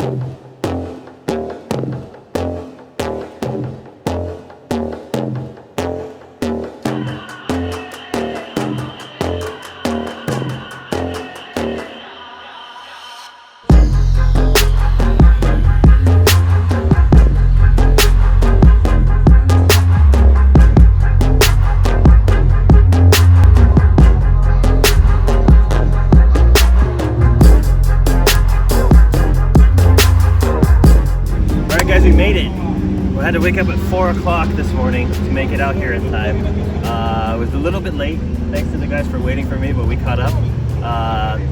I had to wake up at 4 o'clock this morning to make it out here in time. I was a little bit late, thanks to the guys for waiting for me, but we caught up.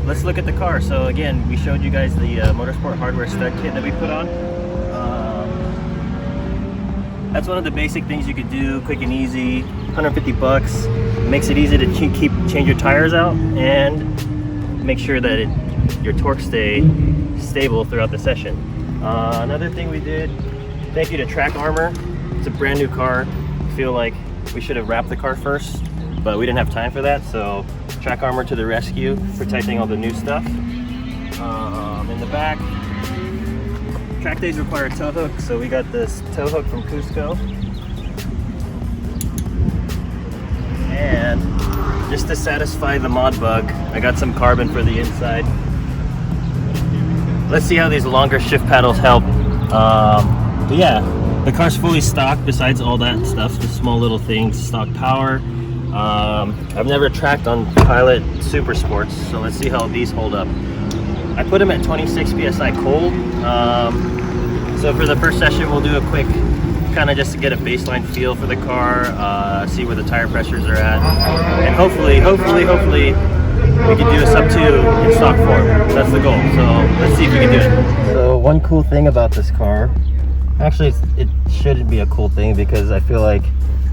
Let's look at the car. So again, we showed you guys the Motorsport Hardware stud kit that we put on. That's one of the basic things you could do, quick and easy, 150 bucks. Makes it easy to change your tires out and make sure that your torque stay stable throughout the session. Another thing we did, thank you to Track Armour. It's a brand new car. I feel like we should have wrapped the car first, but we didn't have time for that, so Track Armour to the rescue, protecting all the new stuff. In the back, track days require a tow hook, so we got this tow hook from Cusco. And just to satisfy the mod bug, I got some carbon for the inside. Let's see how these longer shift paddles help. But yeah, the car's fully stocked besides all that stuff, the small little things, stock power. I've never tracked on Pilot Super Sports, so let's see how these hold up. I put them at 26 PSI cold. So for the first session, we'll do a quick, kind of just to get a baseline feel for the car, see where the tire pressures are at. And hopefully, we can do a sub 2 in stock form. That's the goal, so let's see if we can do it. So one cool thing about this car, actually it shouldn't be a cool thing, because I feel like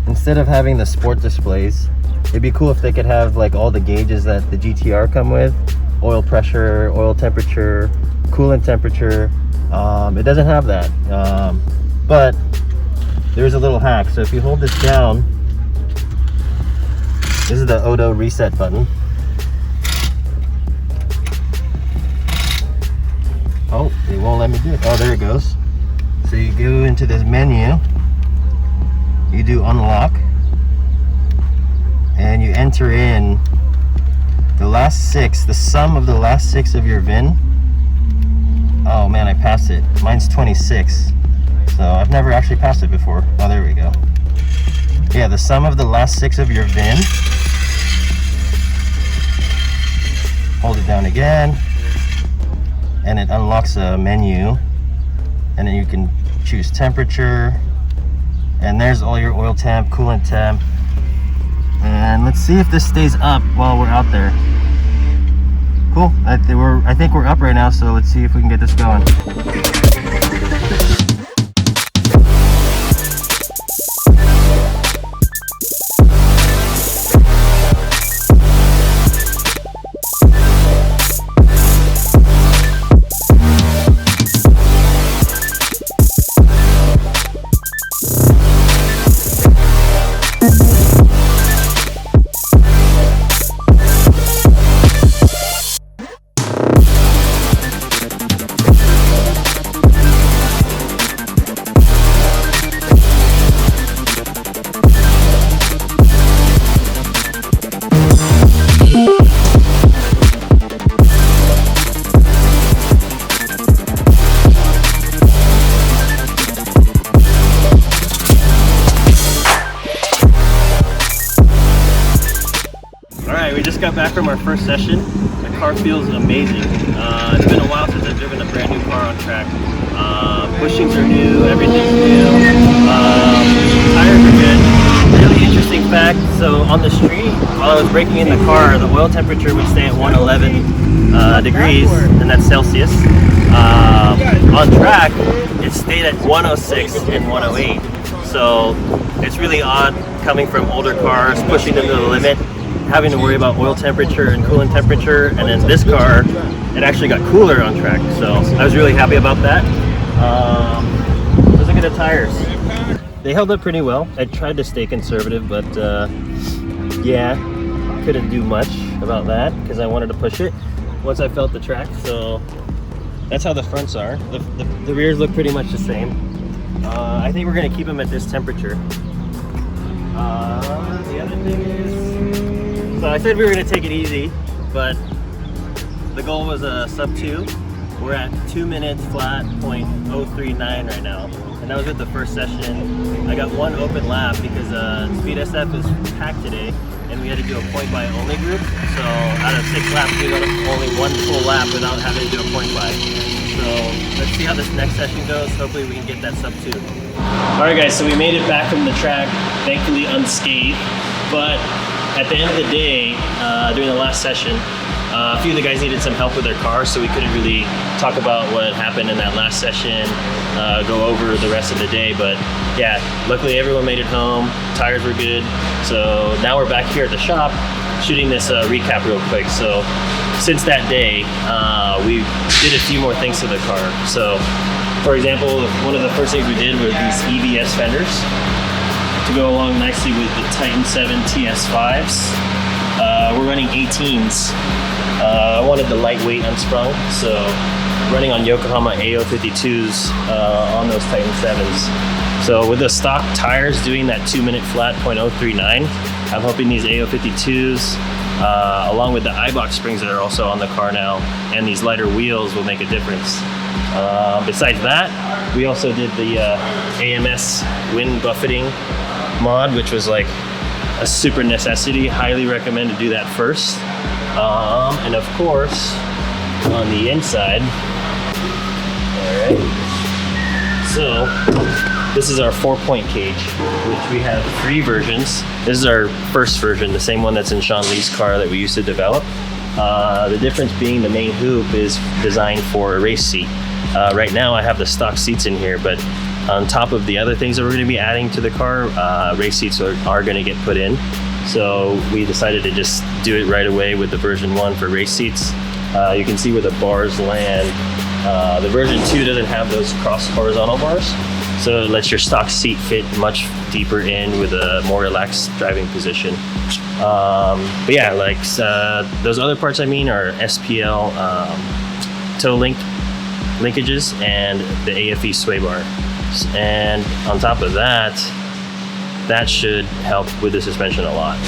instead of having the sport displays, it'd be cool if they could have like all the gauges that the GTR come with. Oil pressure, oil temperature, coolant temperature. It doesn't have that, but there's a little hack. So if you hold this down, this is the auto reset button. Oh, it won't let me do it. Oh, there it goes. So you go into this menu, you do unlock, and you enter in the last 6, the sum of the last 6 of your VIN. Oh man, I passed it. Mine's 26. So I've never actually passed it before. Oh, there we go. Yeah, the sum of the last 6 of your VIN. Hold it down again, and it unlocks a menu, and then you can choose temperature, and there's all your oil temp, coolant temp. And let's see if this stays up while we're out there. Cool, I think we're up right now, so let's see if we can get this going. We just got back from our first session. The car feels amazing. It's been a while since I've driven a brand new car on track. Bushings are new, everything's new. Tires are good. Really interesting fact, so on the street, while I was braking in the car, the oil temperature would stay at 111 degrees, and that's Celsius. On track, it stayed at 106 and 108. So it's really odd coming from older cars, pushing them to the limit, having to worry about oil temperature and coolant temperature, and then this car, it actually got cooler on track, so I was really happy about that. Let's look at the tires. They held up pretty well. I tried to stay conservative, but yeah, couldn't do much about that because I wanted to push it once I felt the track. So that's how the fronts are. The rears look pretty much the same. I think we're gonna keep them at this temperature. The other thing is, so I said we were gonna take it easy, but the goal was a sub 2. We're at 2 minutes flat, 0.039 right now. And that was with the first session. I got one open lap because Speed SF is packed today, and we had to do a point buy only group. So out of 6 laps, we got only one full lap without having to do a point buy. So let's see how this next session goes. Hopefully we can get that sub 2. All right guys, so we made it back from the track, thankfully unscathed. But at the end of the day, during the last session, a few of the guys needed some help with their cars, so we couldn't really talk about what happened in that last session, go over the rest of the day. But yeah, luckily everyone made it home, tires were good. So now we're back here at the shop shooting this recap real quick. So since that day, we did a few more things to the car. So for example, one of the first things we did were these EBS fenders to go along nicely with the Titan 7 TS5s. We're running 18s. I wanted the lightweight unsprung, so running on Yokohama AO52s on those Titan 7s. So with the stock tires doing that 2 minute flat 0.039, I'm hoping these AO52s, along with the iBox springs that are also on the car now, and these lighter wheels will make a difference. Besides that, we also did the AMS wind buffeting mod, which was like a super necessity. Highly recommend to do that first. And of course, on the inside, all right, so this is our 4-point cage, which we have 3 versions. This is our first version, the same one that's in Sean Lee's car that we used to develop. The difference being the main hoop is designed for a race seat. Right now I have the stock seats in here, but on top of the other things that we're going to be adding to the car, race seats are going to get put in. So we decided to just do it right away with the version 1 for race seats. You can see where the bars land. The version 2 doesn't have those cross horizontal bars, so it lets your stock seat fit much deeper in with a more relaxed driving position. But yeah, like those other parts I mean are SPL toe linkages and the AFE sway bar. And on top of that, that should help with the suspension a lot.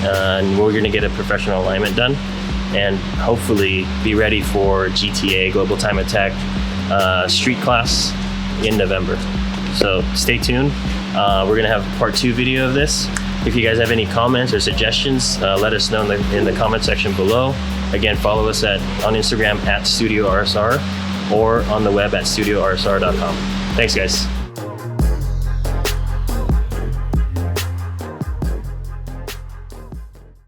And we're gonna get a professional alignment done and hopefully be ready for GTA Global Time Attack street class in November. So stay tuned. We're gonna have part 2 video of this. If you guys have any comments or suggestions, let us know in the comment section below. Again, follow us on Instagram at StudioRSR or on the web at StudioRSR.com. Thanks guys.